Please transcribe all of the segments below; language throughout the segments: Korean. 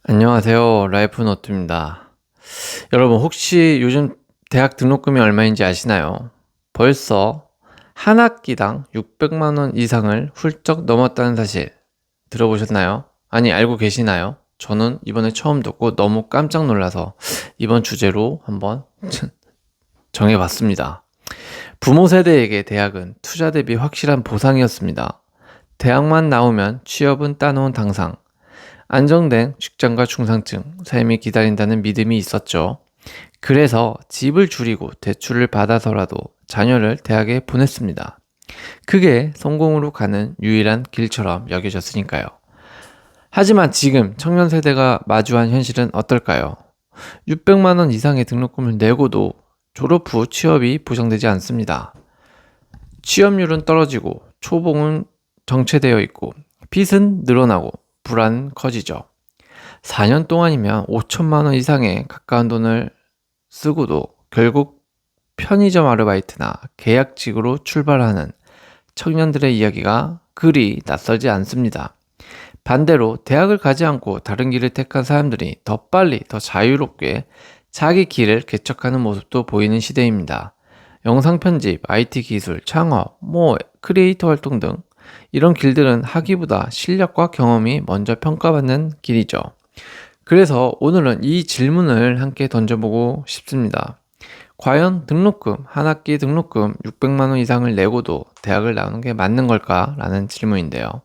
안녕하세요. 라이프노트입니다. 여러분 혹시 요즘 대학 등록금이 얼마인지 아시나요? 벌써 한 학기당 600만 원 이상을 훌쩍 넘었다는 사실 들어보셨나요? 아니 알고 계시나요? 저는 이번에 처음 듣고 너무 깜짝 놀라서 이번 주제로 한번 정해봤습니다. 부모 세대에게 대학은 투자 대비 확실한 보상이었습니다. 대학만 나오면 취업은 따놓은 당상, 안정된 직장과 중상층, 삶이 기다린다는 믿음이 있었죠. 그래서 집을 줄이고 대출을 받아서라도 자녀를 대학에 보냈습니다. 그게 성공으로 가는 유일한 길처럼 여겨졌으니까요. 하지만 지금 청년 세대가 마주한 현실은 어떨까요? 600만 원 이상의 등록금을 내고도 졸업 후 취업이 보장되지 않습니다. 취업률은 떨어지고 초봉은 정체되어 있고 빚은 늘어나고 불안은 커지죠. 4년 동안이면 5천만 원 이상에 가까운 돈을 쓰고도 결국 편의점 아르바이트나 계약직으로 출발하는 청년들의 이야기가 그리 낯설지 않습니다. 반대로 대학을 가지 않고 다른 길을 택한 사람들이 더 빨리 더 자유롭게 자기 길을 개척하는 모습도 보이는 시대입니다. 영상 편집, IT 기술, 창업, 크리에이터 활동 등 이런 길들은 학위보다 실력과 경험이 먼저 평가받는 길이죠. 그래서 오늘은 이 질문을 함께 던져보고 싶습니다. 과연 등록금, 한 학기 등록금 600만 원 이상을 내고도 대학을 나오는 게 맞는 걸까? 라는 질문인데요.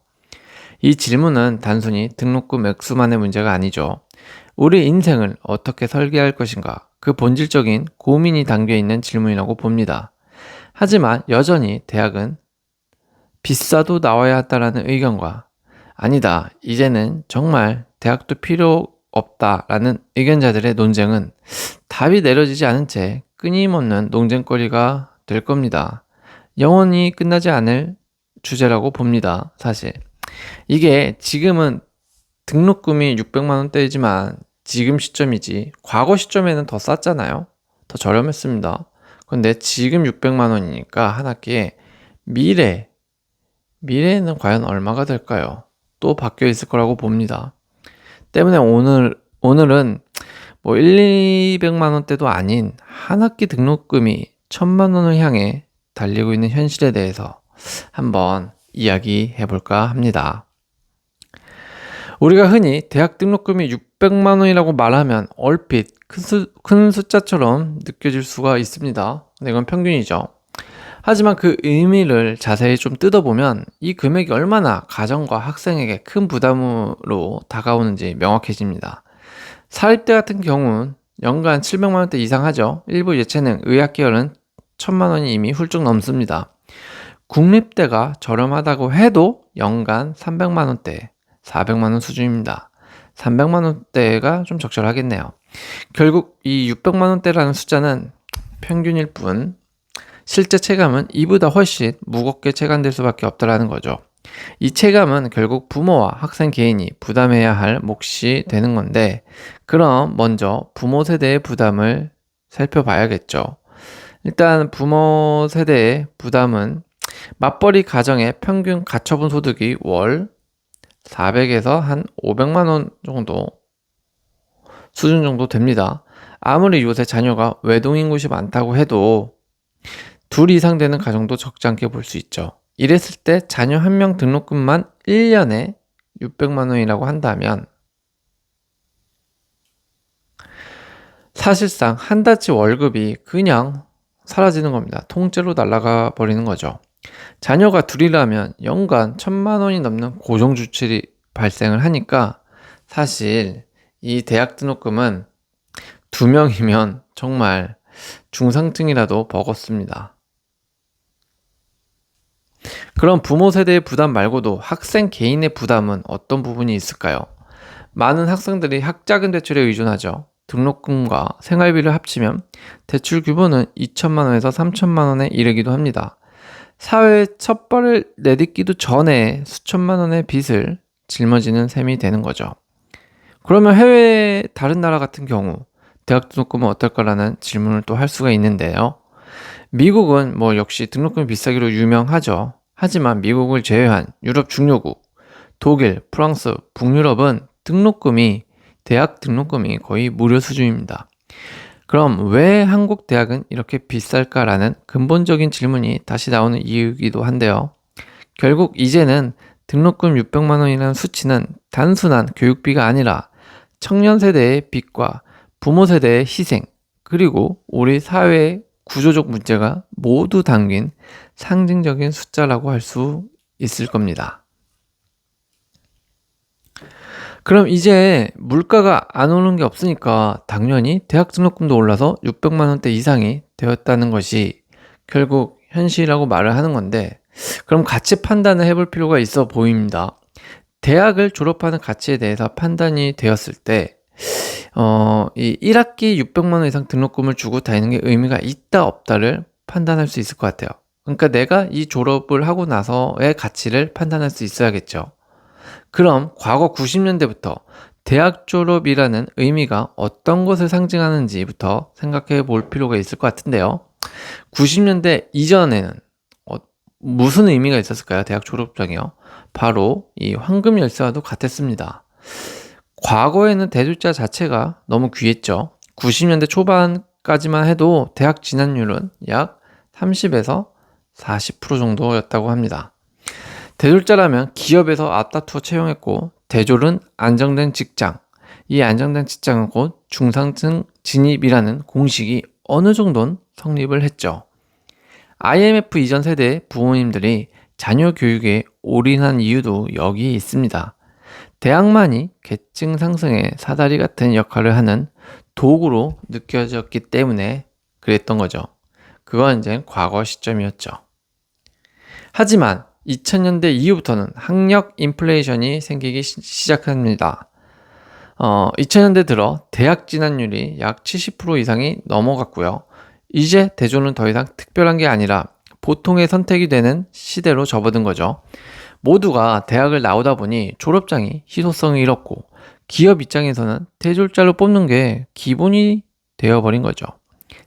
이 질문은 단순히 등록금 액수만의 문제가 아니죠. 우리 인생을 어떻게 설계할 것인가? 그 본질적인 고민이 담겨 있는 질문이라고 봅니다. 하지만 여전히 대학은 비싸도 나와야 한다라는 의견과 아니다, 이제는 정말 대학도 필요 없다라는 의견자들의 논쟁은 답이 내려지지 않은 채 끊임없는 논쟁거리가 될 겁니다. 영원히 끝나지 않을 주제라고 봅니다, 사실. 이게 지금은 등록금이 600만 원대이지만 지금 시점이지 과거 시점에는 더 쌌잖아요. 더 저렴했습니다. 근데 지금 600만 원이니까 한 학기에 미래에는 과연 얼마가 될까요? 또 바뀌어 있을 거라고 봅니다. 때문에 오늘은 1, 200만 원대도 아닌 한 학기 등록금이 1000만 원을 향해 달리고 있는 현실에 대해서 한번 이야기해 볼까 합니다. 우리가 흔히 대학 등록금이 600만 원이라고 말하면 얼핏 큰 숫자처럼 느껴질 수가 있습니다. 근데 이건 평균이죠. 하지만 그 의미를 자세히 좀 뜯어보면 이 금액이 얼마나 가정과 학생에게 큰 부담으로 다가오는지 명확해집니다. 사립대 같은 경우는 연간 700만 원대 이상 하죠. 일부 예체능, 의학 계열은 1000만 원이 이미 훌쩍 넘습니다. 국립대가 저렴하다고 해도 연간 300만 원대, 400만 원 수준입니다. 300만 원대가 좀 적절하겠네요. 결국 이 600만 원대라는 숫자는 평균일 뿐 실제 체감은 이보다 훨씬 무겁게 체감될 수밖에 없다라는 거죠. 이 체감은 결국 부모와 학생 개인이 부담해야 할 몫이 되는 건데, 그럼 먼저 부모 세대의 부담을 살펴봐야겠죠. 일단 부모 세대의 부담은 맞벌이 가정의 평균 가처분 소득이 월 400에서 한 500만 원 정도 수준 정도 됩니다. 아무리 요새 자녀가 외동인 곳이 많다고 해도 둘 이상 되는 가정도 적지 않게 볼 수 있죠. 이랬을 때 자녀 한 명 등록금만 1년에 600만 원이라고 한다면 사실상 한 달치 월급이 그냥 사라지는 겁니다. 통째로 날아가 버리는 거죠. 자녀가 둘이라면 연간 1000만 원이 넘는 고정지출이 발생을 하니까 사실 이 대학 등록금은 2명이면 정말 중상층이라도 버겁습니다. 그럼 부모 세대의 부담 말고도 학생 개인의 부담은 어떤 부분이 있을까요? 많은 학생들이 학자금 대출에 의존하죠. 등록금과 생활비를 합치면 대출 규모는 2천만 원에서 3천만 원에 이르기도 합니다. 사회에 첫 발을 내딛기도 전에 수천만 원의 빚을 짊어지는 셈이 되는 거죠. 그러면 해외 다른 나라 같은 경우 대학 등록금은 어떨까라는 질문을 또 할 수가 있는데요. 미국은 역시 등록금이 비싸기로 유명하죠. 하지만 미국을 제외한 유럽 중요국, 독일, 프랑스, 북유럽은 등록금이 대학 등록금이 거의 무료 수준입니다. 그럼 왜 한국 대학은 이렇게 비쌀까라는 근본적인 질문이 다시 나오는 이유이기도 한데요. 결국 이제는 등록금 600만 원이라는 수치는 단순한 교육비가 아니라 청년 세대의 빚과 부모 세대의 희생, 그리고 우리 사회의 구조적 문제가 모두 담긴 상징적인 숫자라고 할 수 있을 겁니다. 그럼 이제 물가가 안 오르는 게 없으니까 당연히 대학 등록금도 올라서 600만 원대 이상이 되었다는 것이 결국 현실이라고 말을 하는 건데, 그럼 가치 판단을 해볼 필요가 있어 보입니다. 대학을 졸업하는 가치에 대해서 판단이 되었을 때 이 1학기 600만 원 이상 등록금을 주고 다니는 게 의미가 있다 없다를 판단할 수 있을 것 같아요. 그러니까 내가 이 졸업을 하고 나서의 가치를 판단할 수 있어야겠죠. 그럼 과거 90년대부터 대학 졸업이라는 의미가 어떤 것을 상징하는지부터 생각해 볼 필요가 있을 것 같은데요. 90년대 이전에는 무슨 의미가 있었을까요? 대학 졸업장이요. 바로 이 황금 열쇠와도 같았습니다. 과거에는 대졸자 자체가 너무 귀했죠. 90년대 초반까지만 해도 대학 진학률은 약 30에서 40% 정도였다고 합니다. 대졸자라면 기업에서 앞다투어 채용했고, 대졸은 안정된 직장, 이 안정된 직장은 곧 중상층 진입이라는 공식이 어느 정도는 성립을 했죠. IMF 이전 세대의 부모님들이 자녀 교육에 올인한 이유도 여기에 있습니다. 대학만이 계층 상승의 사다리 같은 역할을 하는 도구로 느껴졌기 때문에 그랬던 거죠. 그건 이제 과거 시점이었죠. 하지만 2000년대 이후부터는 학력 인플레이션이 생기기 시작합니다. 2000년대 들어 대학 진학률이 약 70% 이상이 넘어갔고요. 이제 대졸은 더 이상 특별한 게 아니라 보통의 선택이 되는 시대로 접어든 거죠. 모두가 대학을 나오다 보니 졸업장이 희소성을 잃었고, 기업 입장에서는 대졸자를 뽑는 게 기본이 되어버린 거죠.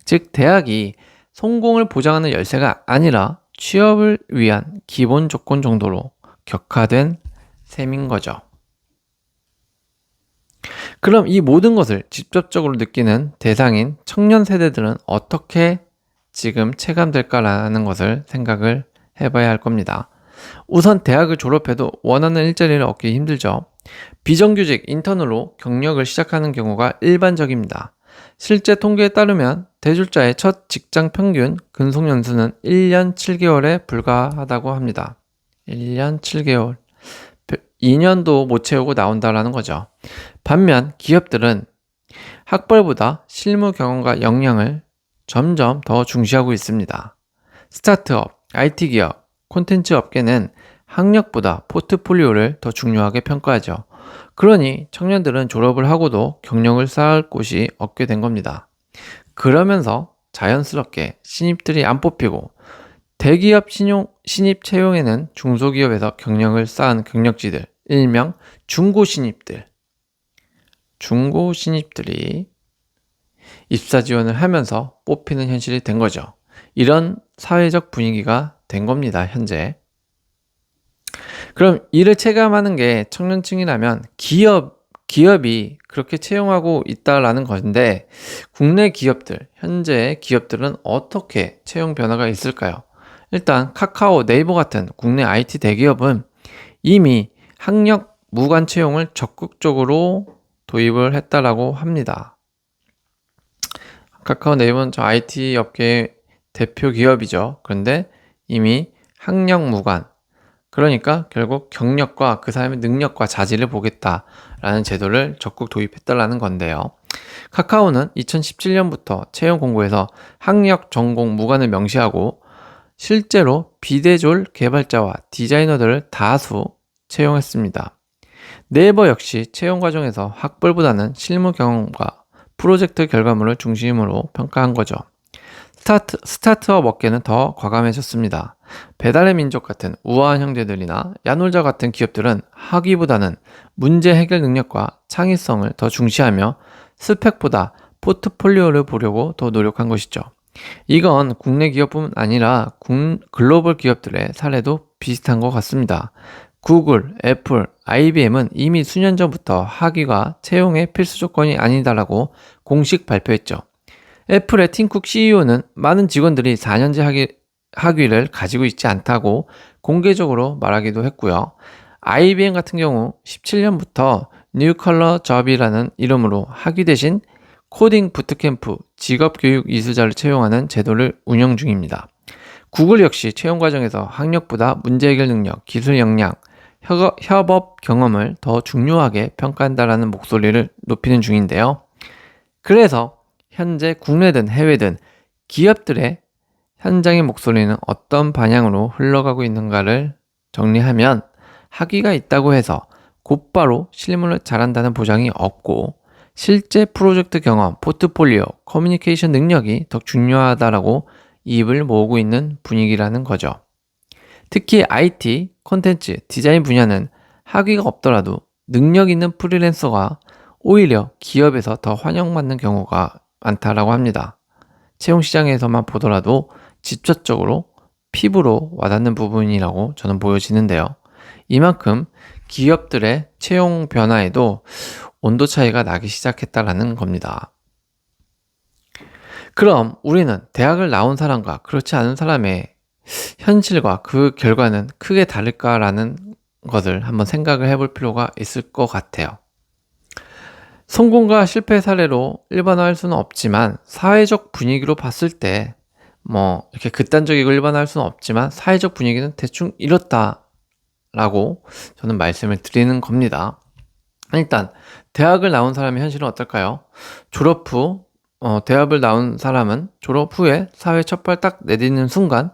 즉, 대학이 성공을 보장하는 열쇠가 아니라 취업을 위한 기본 조건 정도로 격화된 셈인 거죠. 그럼 이 모든 것을 직접적으로 느끼는 대상인 청년 세대들은 어떻게 지금 체감될까라는 것을 생각을 해봐야 할 겁니다. 우선 대학을 졸업해도 원하는 일자리를 얻기 힘들죠. 비정규직 인턴으로 경력을 시작하는 경우가 일반적입니다. 실제 통계에 따르면 대졸자의 첫 직장 평균 근속 연수는 1년 7개월에 불과하다고 합니다. 1년 7개월. 2년도 못 채우고 나온다라는 거죠. 반면 기업들은 학벌보다 실무 경험과 역량을 점점 더 중시하고 있습니다. 스타트업, IT 기업, 콘텐츠 업계는 학력보다 포트폴리오를 더 중요하게 평가하죠. 그러니 청년들은 졸업을 하고도 경력을 쌓을 곳이 없게 된 겁니다. 그러면서 자연스럽게 신입들이 안 뽑히고, 대기업 신입 채용에는 중소기업에서 경력을 쌓은 경력지들, 일명 중고 신입들이 입사 지원을 하면서 뽑히는 현실이 된 거죠. 이런 사회적 분위기가 된 겁니다, 현재. 그럼 이를 체감하는 게 청년층이라면 기업이 그렇게 채용하고 있다라는 건데, 국내 기업들, 현재 기업들은 어떻게 채용 변화가 있을까요? 일단 카카오, 네이버 같은 국내 IT 대기업은 이미 학력 무관 채용을 적극적으로 도입을 했다라고 합니다. 카카오, 네이버는 저 IT 업계의 대표 기업이죠. 그런데 이미 학력 무관, 그러니까 결국 경력과 그 사람의 능력과 자질을 보겠다라는 제도를 적극 도입했다라는 건데요. 카카오는 2017년부터 채용 공고에서 학력, 전공, 무관을 명시하고 실제로 비대졸 개발자와 디자이너들을 다수 채용했습니다. 네이버 역시 채용 과정에서 학벌보다는 실무 경험과 프로젝트 결과물을 중심으로 평가한 거죠. 스타트업 업계는 더 과감해졌습니다. 배달의 민족 같은 우아한 형제들이나 야놀자 같은 기업들은 학위보다는 문제 해결 능력과 창의성을 더 중시하며 스펙보다 포트폴리오를 보려고 더 노력한 것이죠. 이건 국내 기업뿐만 아니라 글로벌 기업들의 사례도 비슷한 것 같습니다. 구글, 애플, IBM은 이미 수년 전부터 학위가 채용의 필수 조건이 아니다라고 공식 발표했죠. 애플의 팀쿡 CEO는 많은 직원들이 4년제 학위를 가지고 있지 않다고 공개적으로 말하기도 했고요. IBM 같은 경우 17년부터 뉴컬러 잡이라는 이름으로 학위 대신 코딩 부트캠프, 직업교육 이수자를 채용하는 제도를 운영 중입니다. 구글 역시 채용 과정에서 학력보다 문제 해결 능력, 기술 역량, 협업 경험을 더 중요하게 평가한다라는 목소리를 높이는 중인데요. 그래서 현재 국내든 해외든 기업들의 현장의 목소리는 어떤 방향으로 흘러가고 있는가를 정리하면 학위가 있다고 해서 곧바로 실무를 잘한다는 보장이 없고 실제 프로젝트 경험, 포트폴리오, 커뮤니케이션 능력이 더 중요하다라고 입을 모으고 있는 분위기라는 거죠. 특히 IT, 콘텐츠, 디자인 분야는 학위가 없더라도 능력 있는 프리랜서가 오히려 기업에서 더 환영받는 경우가 많다라고 합니다. 채용 시장에서만 보더라도 직접적으로 피부로 와닿는 부분이라고 저는 보여지는데요. 이만큼 기업들의 채용 변화에도 온도 차이가 나기 시작했다라는 겁니다. 그럼 우리는 대학을 나온 사람과 그렇지 않은 사람의 현실과 그 결과는 크게 다를까라는 것을 한번 생각을 해볼 필요가 있을 것 같아요. 성공과 실패 사례로 일반화할 수는 없지만 사회적 분위기로 봤을 때 이렇게 극단적이고 일반화할 수는 없지만 사회적 분위기는 대충 이렇다라고 저는 말씀을 드리는 겁니다. 일단 대학을 나온 사람의 현실은 어떨까요? 대학을 나온 사람은 졸업 후에 사회 첫 발 딱 내딛는 순간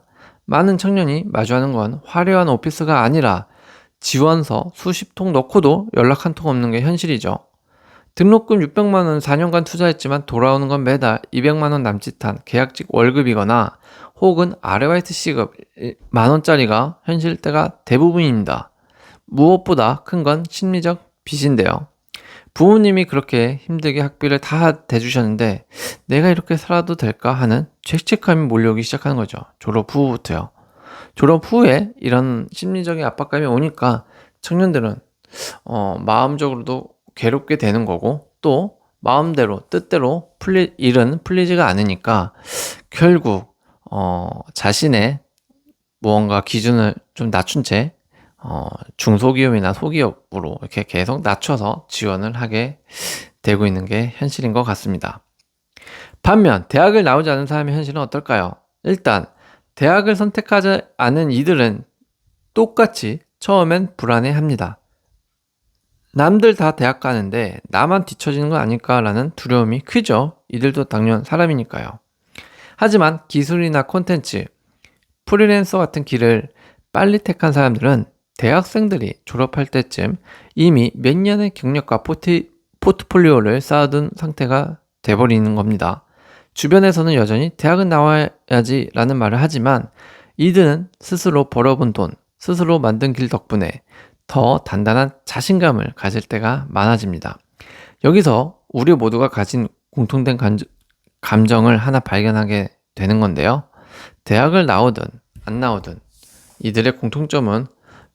많은 청년이 마주하는 건 화려한 오피스가 아니라 지원서 수십 통 넣고도 연락 한 통 없는 게 현실이죠. 등록금 600만 원 4년간 투자했지만 돌아오는 건 매달 200만 원 남짓한 계약직 월급이거나 혹은 아르바이트 시급 만원짜리가 현실 때가 대부분입니다. 무엇보다 큰 건 심리적 빚인데요. 부모님이 그렇게 힘들게 학비를 다 대주셨는데 내가 이렇게 살아도 될까 하는 죄책감이 몰려오기 시작하는 거죠. 졸업 후부터요. 졸업 후에 이런 심리적인 압박감이 오니까 청년들은 마음적으로도 괴롭게 되는 거고 또 마음대로 뜻대로 일은 풀리지가 않으니까 결국 자신의 무언가 기준을 좀 낮춘 채 중소기업이나 소기업으로 이렇게 계속 낮춰서 지원을 하게 되고 있는 게 현실인 것 같습니다. 반면 대학을 나오지 않은 사람의 현실은 어떨까요? 일단 대학을 선택하지 않은 이들은 똑같이 처음엔 불안해합니다. 남들 다 대학 가는데 나만 뒤처지는 거 아닐까라는 두려움이 크죠. 이들도 당연 사람이니까요. 하지만 기술이나 콘텐츠, 프리랜서 같은 길을 빨리 택한 사람들은 대학생들이 졸업할 때쯤 이미 몇 년의 경력과 포트폴리오를 쌓아둔 상태가 돼버리는 겁니다. 주변에서는 여전히 대학은 나와야지 라는 말을 하지만 이들은 스스로 벌어본 돈, 스스로 만든 길 덕분에 더 단단한 자신감을 가질 때가 많아집니다. 여기서 우리 모두가 가진 공통된 감정을 하나 발견하게 되는 건데요. 대학을 나오든 안 나오든 이들의 공통점은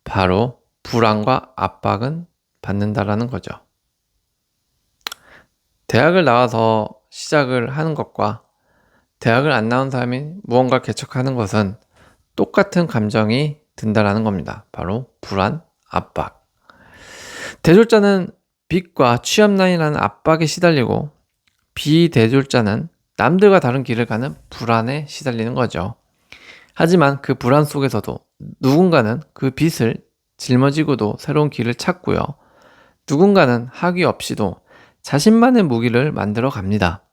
바로 불안과 압박은 받는다라는 거죠. 대학을 나와서 시작을 하는 것과 대학을 안 나온 사람이 무언가를 개척하는 것은 똑같은 감정이 든다라는 겁니다. 바로 불안, 압박. 대졸자는 빚과 취업난이라는 압박에 시달리고 비대졸자는 남들과 다른 길을 가는 불안에 시달리는 거죠. 하지만 그 불안 속에서도 누군가는 그 빚을 짊어지고도 새로운 길을 찾고요. 누군가는 학위 없이도 자신만의 무기를 만들어 갑니다.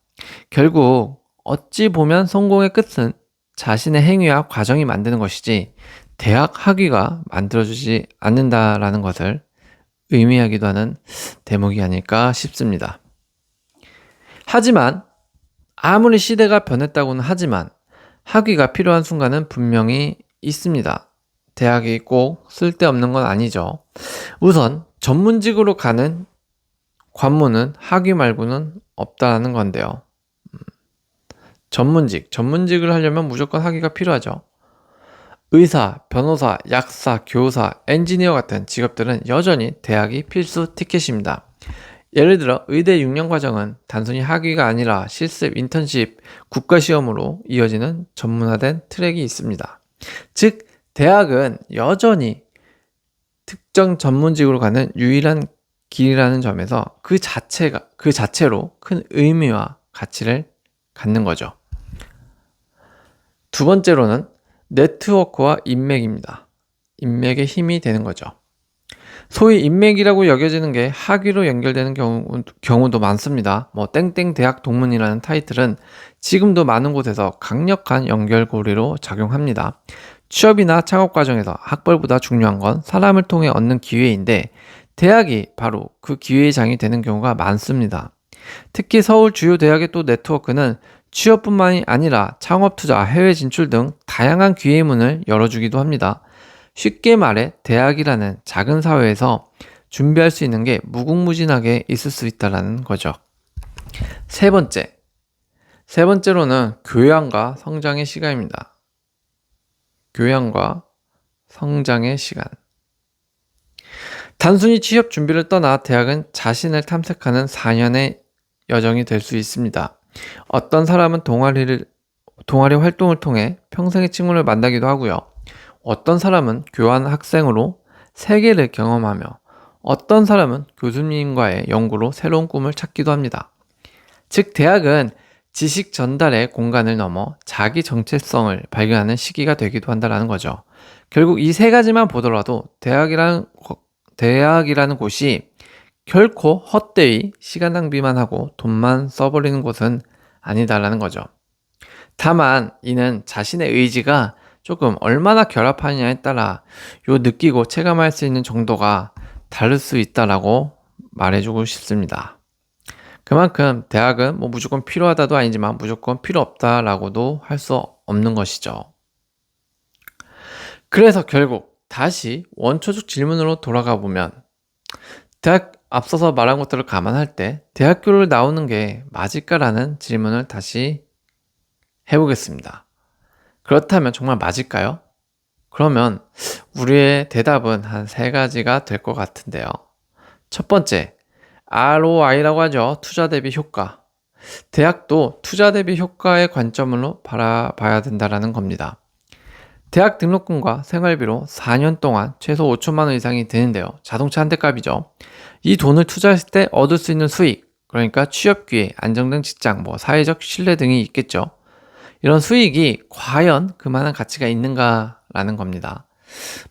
결국 어찌 보면 성공의 끝은 자신의 행위와 과정이 만드는 것이지 대학 학위가 만들어주지 않는다라는 것을 의미하기도 하는 대목이 아닐까 싶습니다. 하지만 아무리 시대가 변했다고는 하지만 학위가 필요한 순간은 분명히 있습니다. 대학이 꼭 쓸데없는 건 아니죠. 우선 전문직으로 가는 관문은 학위 말고는 없다는 건데요. 전문직을 하려면 무조건 학위가 필요하죠. 의사, 변호사, 약사, 교사, 엔지니어 같은 직업들은 여전히 대학이 필수 티켓입니다. 예를 들어 의대 6년 과정은 단순히 학위가 아니라 실습, 인턴십, 국가시험으로 이어지는 전문화된 트랙이 있습니다. 즉, 대학은 여전히 특정 전문직으로 가는 유일한 길이라는 점에서 그 자체로 큰 의미와 가치를 갖는 거죠. 두 번째로는 네트워크와 인맥입니다. 인맥의 힘이 되는 거죠. 소위 인맥이라고 여겨지는 게 학위로 연결되는 경우도 많습니다. 땡땡 대학 동문이라는 타이틀은 지금도 많은 곳에서 강력한 연결고리로 작용합니다. 취업이나 창업 과정에서 학벌보다 중요한 건 사람을 통해 얻는 기회인데 대학이 바로 그 기회의 장이 되는 경우가 많습니다. 특히 서울 주요 대학의 또 네트워크는 취업뿐만이 아니라 창업 투자, 해외 진출 등 다양한 기회의 문을 열어주기도 합니다. 쉽게 말해 대학이라는 작은 사회에서 준비할 수 있는 게 무궁무진하게 있을 수 있다는 거죠. 세 번째로는 교양과 성장의 시간입니다. 교양과 성장의 시간. 단순히 취업 준비를 떠나 대학은 자신을 탐색하는 4년의 여정이 될 수 있습니다. 어떤 사람은 동아리 활동을 통해 평생의 친구를 만나기도 하고요. 어떤 사람은 교환 학생으로 세계를 경험하며 어떤 사람은 교수님과의 연구로 새로운 꿈을 찾기도 합니다. 즉, 대학은 지식 전달의 공간을 넘어 자기 정체성을 발견하는 시기가 되기도 한다는 거죠. 결국 이 세 가지만 보더라도 대학이라는 곳이 결코 헛되이 시간 낭비만 하고 돈만 써버리는 곳은 아니다라는 거죠. 다만 이는 자신의 의지가 조금 얼마나 결합하느냐에 따라 느끼고 체감할 수 있는 정도가 다를 수 있다라고 말해주고 싶습니다. 그만큼 대학은 무조건 필요하다도 아니지만 무조건 필요 없다라고도 할 수 없는 것이죠. 그래서 결국 다시 원초적 질문으로 돌아가 보면 대학 앞서서 말한 것들을 감안할 때 대학교를 나오는 게 맞을까라는 질문을 다시 해보겠습니다. 그렇다면 정말 맞을까요? 그러면 우리의 대답은 한 세 가지가 될 것 같은데요. 첫 번째, ROI라고 하죠. 투자 대비 효과. 대학도 투자 대비 효과의 관점으로 바라봐야 된다는 겁니다. 대학 등록금과 생활비로 4년 동안 최소 5천만 원 이상이 드는데요. 자동차 한 대 값이죠. 이 돈을 투자했을 때 얻을 수 있는 수익, 그러니까 취업 기회, 안정된 직장, 사회적 신뢰 등이 있겠죠. 이런 수익이 과연 그만한 가치가 있는가라는 겁니다.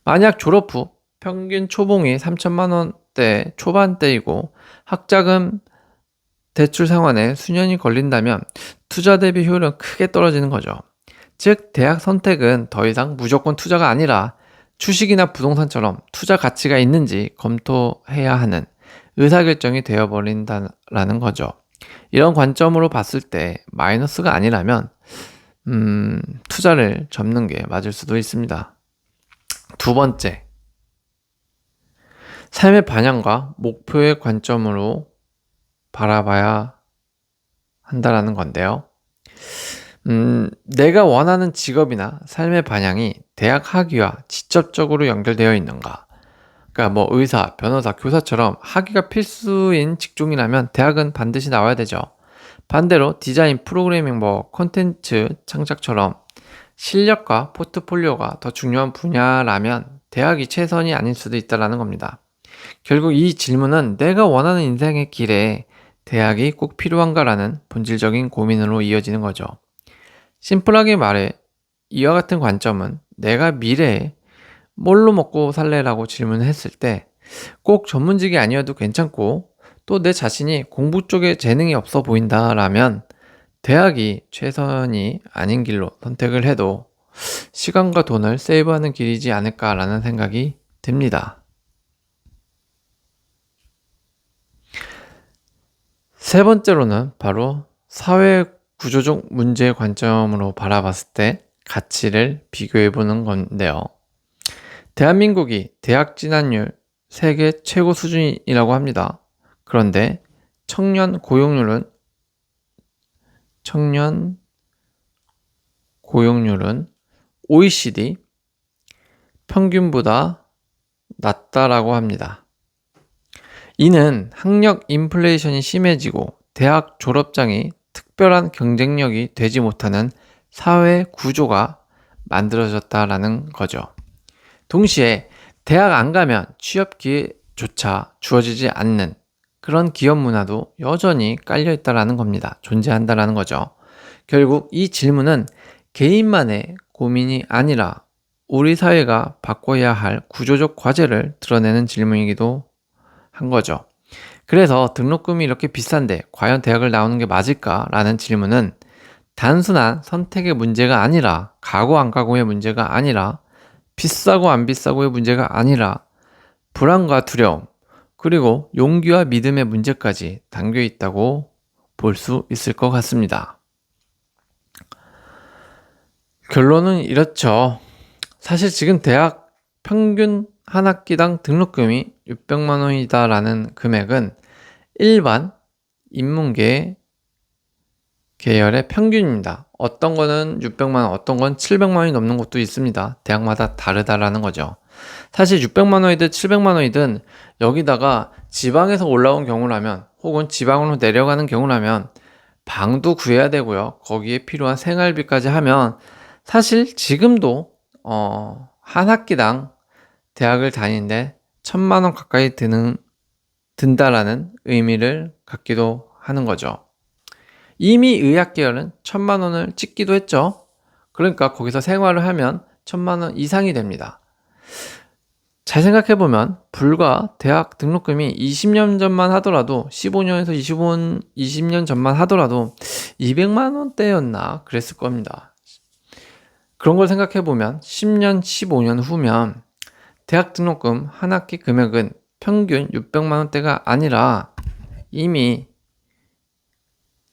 만약 졸업 후 평균 초봉이 3천만 원대 초반대이고 학자금 대출 상환에 수년이 걸린다면 투자 대비 효율은 크게 떨어지는 거죠. 즉, 대학 선택은 더 이상 무조건 투자가 아니라 주식이나 부동산처럼 투자 가치가 있는지 검토해야 하는 의사결정이 되어버린다라는 거죠. 이런 관점으로 봤을 때 마이너스가 아니라면 투자를 접는 게 맞을 수도 있습니다. 두 번째, 삶의 방향과 목표의 관점으로 바라봐야 한다라는 건데요. 내가 원하는 직업이나 삶의 방향이 대학 학위와 직접적으로 연결되어 있는가? 그러니까 의사, 변호사, 교사처럼 학위가 필수인 직종이라면 대학은 반드시 나와야 되죠. 반대로 디자인, 프로그래밍, 콘텐츠 창작처럼 실력과 포트폴리오가 더 중요한 분야라면 대학이 최선이 아닐 수도 있다는 겁니다. 결국 이 질문은 내가 원하는 인생의 길에 대학이 꼭 필요한가라는 본질적인 고민으로 이어지는 거죠. 심플하게 말해 이와 같은 관점은 내가 미래에 뭘로 먹고 살래라고 질문을 했을 때 꼭 전문직이 아니어도 괜찮고 또 내 자신이 공부 쪽에 재능이 없어 보인다라면 대학이 최선이 아닌 길로 선택을 해도 시간과 돈을 세이브하는 길이지 않을까라는 생각이 듭니다. 세 번째로는 바로 사회 구조적 문제의 관점으로 바라봤을 때 가치를 비교해보는 건데요. 대한민국이 대학 진학률 세계 최고 수준이라고 합니다. 그런데 청년 고용률은 OECD 평균보다 낮다라고 합니다. 이는 학력 인플레이션이 심해지고 대학 졸업장이 특별한 경쟁력이 되지 못하는 사회 구조가 만들어졌다라는 거죠. 동시에 대학 안 가면 취업 기회조차 주어지지 않는 그런 기업 문화도 여전히 깔려 있다라는 겁니다. 존재한다라는 거죠. 결국 이 질문은 개인만의 고민이 아니라 우리 사회가 바꿔야 할 구조적 과제를 드러내는 질문이기도 한 거죠. 그래서 등록금이 이렇게 비싼데 과연 대학을 나오는 게 맞을까라는 질문은 단순한 선택의 문제가 아니라 가고 안 가고의 문제가 아니라 비싸고 안 비싸고의 문제가 아니라 불안과 두려움 그리고 용기와 믿음의 문제까지 담겨 있다고 볼 수 있을 것 같습니다. 결론은 이렇죠. 사실 지금 대학 평균 한 학기당 등록금이 600만 원이다라는 금액은 일반 인문계 계열의 평균입니다. 어떤 거는 600만 원, 어떤 건 700만 원이 넘는 곳도 있습니다. 대학마다 다르다라는 거죠. 사실 600만 원이든 700만 원이든 여기다가 지방에서 올라온 경우라면 혹은 지방으로 내려가는 경우라면 방도 구해야 되고요. 거기에 필요한 생활비까지 하면 사실 지금도 한 학기당 대학을 다니는데 1000만 원 가까이 든다라는 의미를 갖기도 하는 거죠. 이미 의학 계열은 1000만 원을 찍기도 했죠. 그러니까 거기서 생활을 하면 1000만 원 이상이 됩니다. 잘 생각해보면 불과 대학 등록금이 20년 전만 하더라도 15년에서 20년 전만 하더라도 200만 원대였나 그랬을 겁니다. 그런 걸 생각해보면 10년, 15년 후면 대학 등록금 한 학기 금액은 평균 600만 원대가 아니라 이미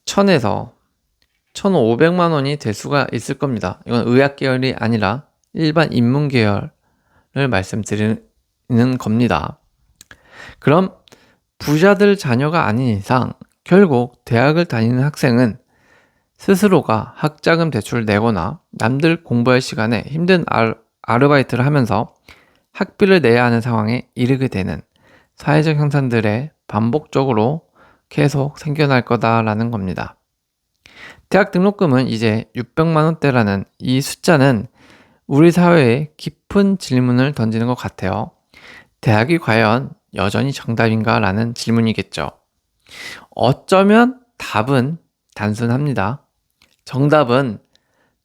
1000에서 1500만 원이 될 수가 있을 겁니다. 이건 의학 계열이 아니라 일반 인문 계열을 말씀드리는 겁니다. 그럼 부자들 자녀가 아닌 이상 결국 대학을 다니는 학생은 스스로가 학자금 대출을 내거나 남들 공부할 시간에 힘든 아르바이트를 하면서 학비를 내야 하는 상황에 이르게 되는 사회적 현상들에 반복적으로 계속 생겨날 거다라는 겁니다. 대학 등록금은 이제 600만 원대라는 이 숫자는 우리 사회에 깊은 질문을 던지는 것 같아요. 대학이 과연 여전히 정답인가? 라는 질문이겠죠. 어쩌면 답은 단순합니다. 정답은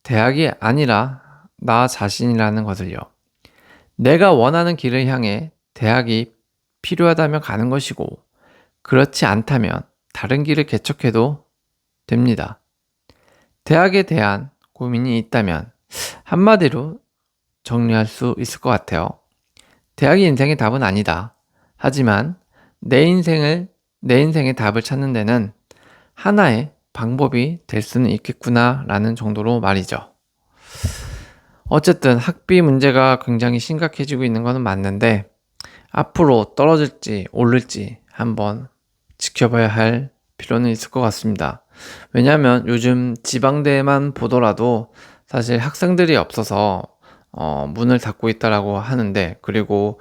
대학이 아니라 나 자신이라는 것을요. 내가 원하는 길을 향해 대학이 필요하다면 가는 것이고 그렇지 않다면 다른 길을 개척해도 됩니다. 대학에 대한 고민이 있다면 한마디로 정리할 수 있을 것 같아요. 대학이 인생의 답은 아니다. 하지만 내 인생의 답을 찾는 데는 하나의 방법이 될 수는 있겠구나 라는 정도로 말이죠. 어쨌든 학비 문제가 굉장히 심각해지고 있는 것은 맞는데 앞으로 떨어질지 오를지 한번 지켜봐야 할 필요는 있을 것 같습니다. 왜냐하면 요즘 지방대만 보더라도 사실 학생들이 없어서 문을 닫고 있다라고 하는데 그리고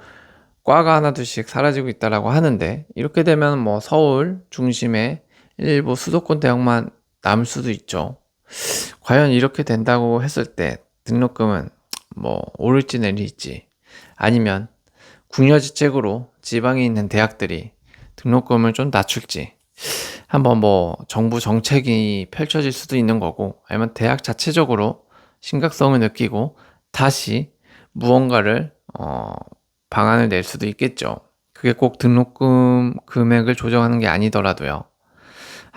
과가 하나둘씩 사라지고 있다라고 하는데 이렇게 되면 뭐 서울 중심의 일부 수도권 대학만 남을 수도 있죠. 과연 이렇게 된다고 했을 때 등록금은 뭐 오를지 내릴지 아니면 궁여지책으로 지방에 있는 대학들이 등록금을 좀 낮출지 한번 뭐 정부 정책이 펼쳐질 수도 있는 거고 아니면 대학 자체적으로 심각성을 느끼고 다시 무언가를 방안을 낼 수도 있겠죠. 그게 꼭 등록금 금액을 조정하는 게 아니더라도요.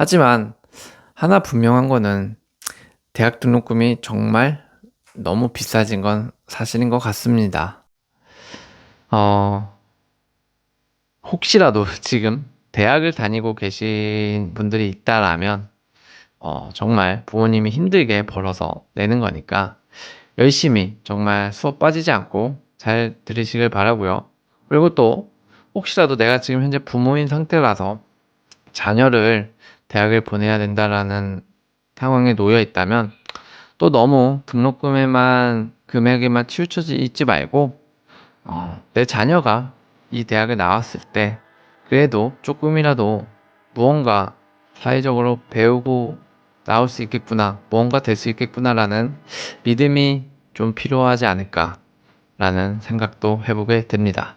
하지만 하나 분명한 거는 대학 등록금이 정말 너무 비싸진 건 사실인 것 같습니다. 혹시라도 지금 대학을 다니고 계신 분들이 있다라면 정말 부모님이 힘들게 벌어서 내는 거니까 열심히 정말 수업 빠지지 않고 잘 들으시길 바라고요. 그리고 또 혹시라도 내가 지금 현재 부모인 상태라서 자녀를 대학을 보내야 된다라는 상황에 놓여 있다면 또 너무 등록금에만 금액에만 치우쳐져 있지 말고 내 자녀가 이 대학을 나왔을 때 그래도 조금이라도 무언가 사회적으로 배우고 나올 수 있겠구나, 무언가 될 수 있겠구나라는 믿음이 좀 필요하지 않을까라는 생각도 해보게 됩니다.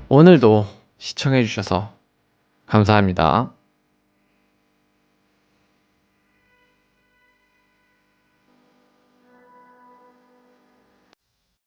오늘도 시청해주셔서 감사합니다.